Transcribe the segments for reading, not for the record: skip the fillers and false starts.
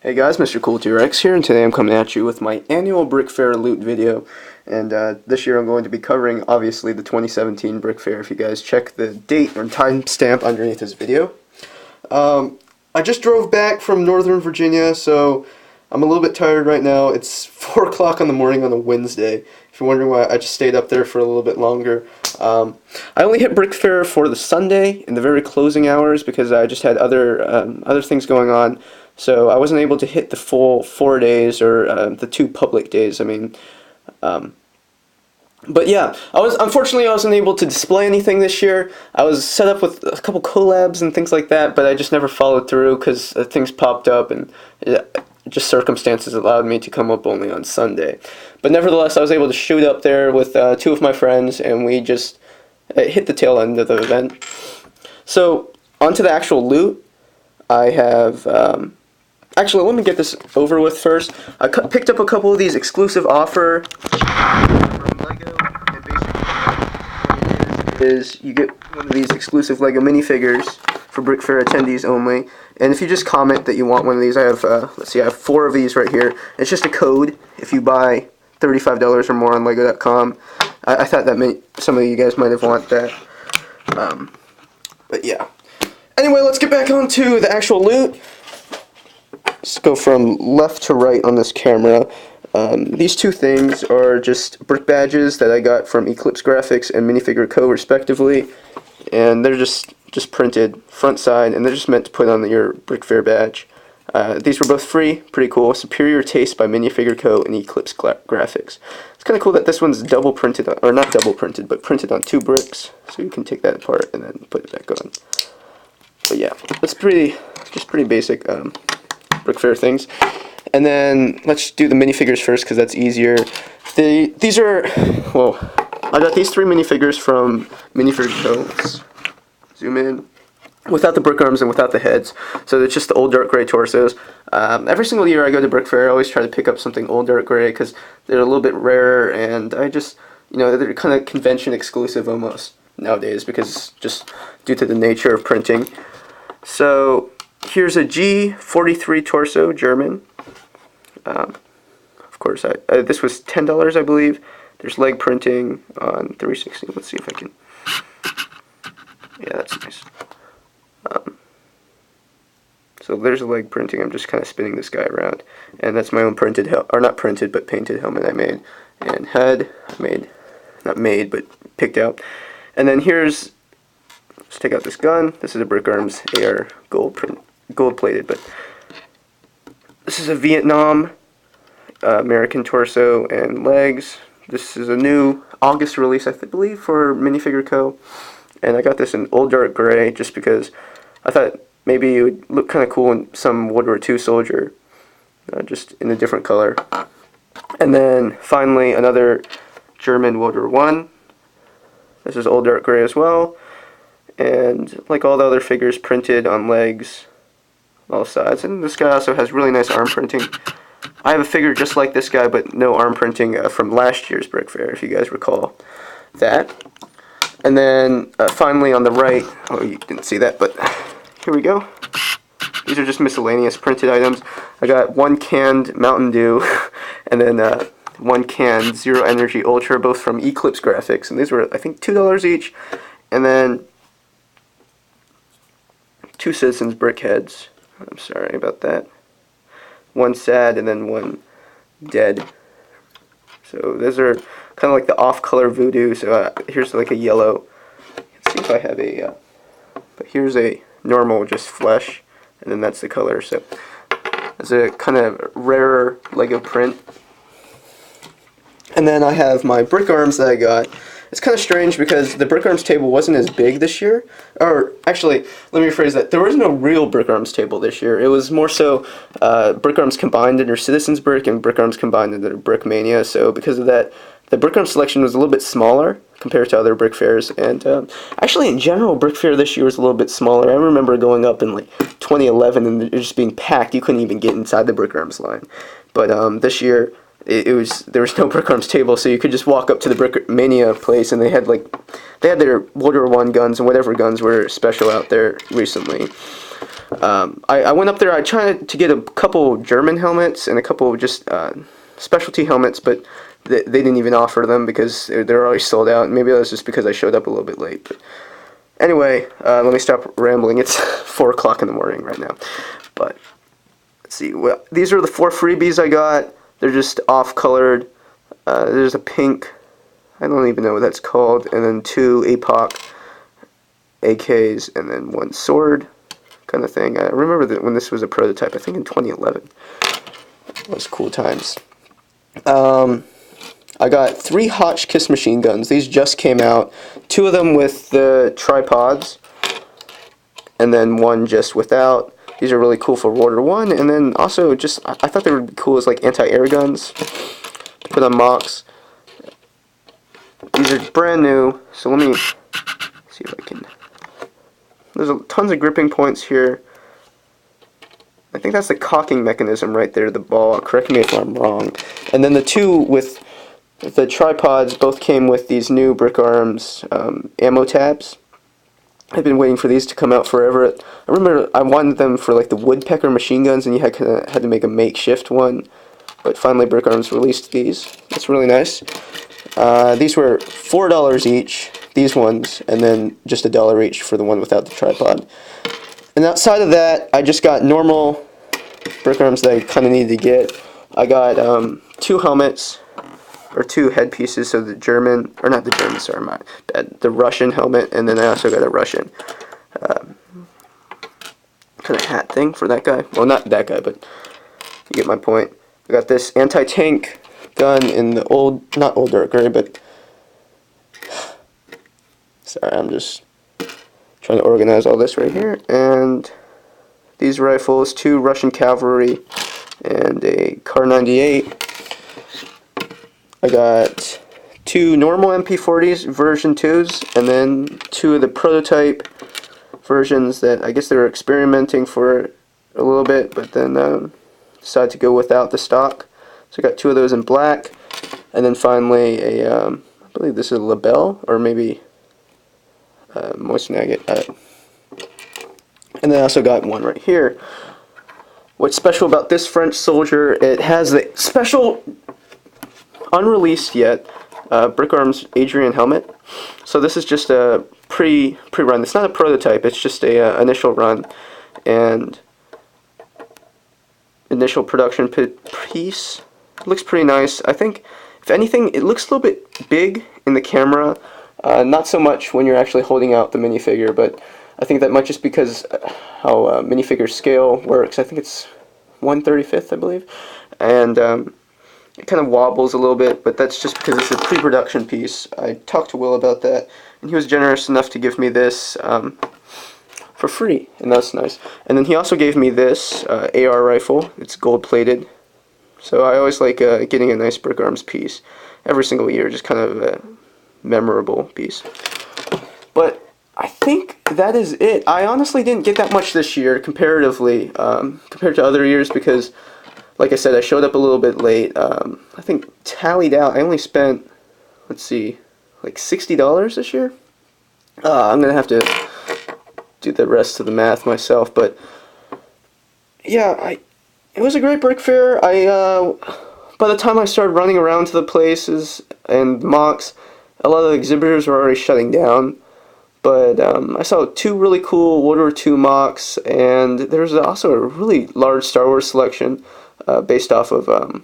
Hey guys, Mr. Cool T-Rex here, and today I'm coming at you with my annual Brickfair loot video. And this year I'm going to be covering, obviously, the 2017 Brickfair. If you guys check the date or timestamp underneath this video. I just drove back from Northern Virginia, so I'm a little bit tired right now. It's 4 o'clock in the morning on a Wednesday. If you're wondering why I just stayed up there for a little bit longer. I only hit Brickfair for the Sunday in the very closing hours because I just had other things going on. So I wasn't able to hit the full 4 days or the 2 public days. I mean, but yeah, unfortunately I wasn't able to display anything this year. I was set up with a couple collabs and things like that, but I just never followed through because things popped up and just circumstances allowed me to come up only on Sunday. But nevertheless, I was able to shoot up there with 2 of my friends, and we just hit the tail end of the event. So onto the actual loot. I have actually, let me get this over with first. I picked up a couple of these exclusive offer from LEGO, and basically what it is you get one of these exclusive LEGO minifigures for Brickfair attendees only. And if you just comment that you want one of these, I have, let's see, I have 4 of these right here. It's just a code if you buy $35 or more on Lego.com. I thought that some of you guys might have want that. But yeah. Anyway, let's get back on to the actual loot. Let's go from left to right on this camera. These 2 things are just brick badges that I got from Eclipse Graphics and Minifigure Co. respectively. And they're just printed front side, and they're just meant to put on your Brickfair badge. These were both free, pretty cool. Superior Taste by Minifigure Co. and Eclipse Graphics. It's kind of cool that this one's double printed, or not double printed, but printed on 2 bricks, so you can take that apart and then put it back on. But yeah, that's just pretty basic Brickfair things. And then let's do the minifigures first because that's easier. These are, well, I got these 3 minifigures from Minifigure Co. Let's zoom in. Without the brick arms and without the heads. So it's just the old dark gray torsos. Every single year I go to Brickfair, I always try to pick up something old dark gray because they're a little bit rarer, and I just, they're kind of convention exclusive almost nowadays because just due to the nature of printing. So here's a G43 torso, German. Of course, this was $10, I believe. There's leg printing on 360. Let's see if I can. Yeah, that's nice. So there's a leg printing. I'm just kind of spinning this guy around, and that's my own printed, or not printed, but painted helmet I made. And head I made, not made, but picked out. And then here's, let's take out this gun. This is a Brickarms AR gold plated, but this is a Vietnam American torso and legs. This is a new August release, I believe, for Minifigure Co. And I got this in old dark gray just because I thought maybe it would look kind of cool in some World War II soldier, just in a different color. And then finally another German World War I. This is old dark gray as well. And like all the other figures, printed on legs, all sides. And this guy also has really nice arm printing. I have a figure just like this guy, but no arm printing from last year's Brickfair, if you guys recall that. And then finally on the right, oh, you didn't see that, but here we go. These are just miscellaneous printed items. I got 1 canned Mountain Dew, and then 1 canned Zero Energy Ultra, both from Eclipse Graphics, and these were, I think, $2 each. And then 2 Citizens Brickheads. I'm sorry about that. 1 sad and then 1 dead. So those are kind of like the off-color voodoo. So here's like a yellow. Let's see if I have a. But here's a normal, just flesh, and then that's the color. So it's a kind of rarer Lego print. And then I have my brick arms that I got. It's kind of strange because the brick arms table wasn't as big this year. Or actually, let me rephrase that. There was no real brick arms table this year. It was more so brick arms combined under Citizens Brick and brick arms combined under Brick Mania. So because of that, the brick arms selection was a little bit smaller compared to other brick fairs. And actually, in general, brick fair this year was a little bit smaller. I remember going up in like 2011 and it just being packed. You couldn't even get inside the brick arms line. But this year, there was no brick arms table, so you could just walk up to the Brick Mania place, and they had their World War I guns and whatever guns were special out there recently. I went up there. I tried to get a couple German helmets and a couple just specialty helmets, but they didn't even offer them because they're already sold out. Maybe that's just because I showed up a little bit late. But anyway, let me stop rambling. It's 4 o'clock in the morning right now. But let's see. Well, these are the 4 freebies I got. They're just off-colored. There's a pink. I don't even know what that's called. And then 2 APOC AKs, and then 1 sword kind of thing. I remember that when this was a prototype, I think in 2011. It was cool times. I got 3 Hotchkiss machine guns. These just came out. 2 of them with the tripods, and then 1 just without. These are really cool for World War I, and then also just, I thought they were cool as like anti-air guns to put on mocks. These are brand new, so let me see if I can. There's tons of gripping points here. I think that's the cocking mechanism right there, the ball. Correct me if I'm wrong. And then the 2 with the tripods both came with these new brickarms ammo tabs. I've been waiting for these to come out forever. I remember I wanted them for like the woodpecker machine guns, and you had to make a makeshift one. But finally brickarms released these. That's really nice. These were $4 each, these ones, and then just $1 each for the one without the tripod. And outside of that, I just got normal brickarms that I kind of needed to get. I got 2 helmets, or 2 headpieces, so the German, or not the German, sorry, my bad, the Russian helmet, and then I also got a Russian kind of hat thing for that guy. Well, not that guy, but you get my point. I got this anti-tank gun in the not old dark gray, but sorry, I'm just trying to organize all this right here. And these rifles, 2 Russian cavalry and a Kar 98. I got 2 normal MP40s version 2s, and then 2 of the prototype versions that I guess they were experimenting for a little bit, but then decided to go without the stock. So I got 2 of those in black, and then finally a, I believe this is a label, or maybe moisture agate. And then I also got one right here. What's special about this French soldier, it has the special, unreleased yet, Brickarms Adrian helmet. So this is just a pre-run. It's not a prototype, it's just a initial run. And initial production piece. It looks pretty nice. I think, if anything, it looks a little bit big in the camera. Not so much when you're actually holding out the minifigure, but I think that might just because how minifigure scale works. I think it's 1/35, I believe. And it kind of wobbles a little bit, but that's just because it's a pre-production piece. I talked to Will about that, and he was generous enough to give me this for free, and that's nice. And then he also gave me this AR rifle. It's gold-plated. So I always like getting a nice Brickarms piece every single year, just kind of a memorable piece. But I think that is it. I honestly didn't get that much this year, comparatively, compared to other years, because, like I said, I showed up a little bit late. I think tallied out, I only spent, let's see, like $60 this year. I'm going to have to do the rest of the math myself, but yeah, it was a great brick fair. By the time I started running around to the places and mocks, a lot of the exhibitors were already shutting down. But I saw 2 really cool World War II mocks, and there's also a really large Star Wars selection based off of the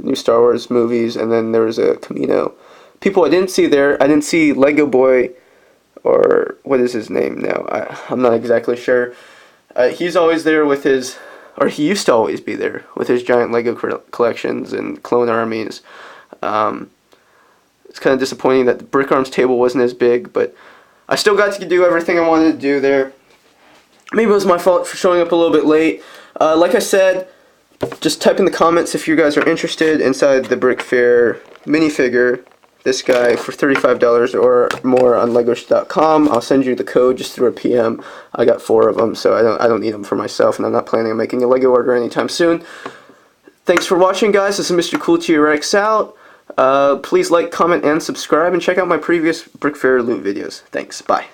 new Star Wars movies, and then there was a Camino. People I didn't see there, I didn't see Lego Boy, or what is his name now? I'm not exactly sure. He's always there with his, or he used to always be there with his giant Lego collections and clone armies. It's kind of disappointing that the Brickarms table wasn't as big, but I still got to do everything I wanted to do there. Maybe it was my fault for showing up a little bit late. Like I said, just type in the comments if you guys are interested inside the Brick Fair minifigure. This guy for $35 or more on Legos.com. I'll send you the code just through a PM. I got 4 of them, so I don't need them for myself, and I'm not planning on making a Lego order anytime soon. Thanks for watching, guys. This is Mr. Cool TRX out. Please like, comment, and subscribe, and check out my previous Brick Fair loot videos. Thanks. Bye.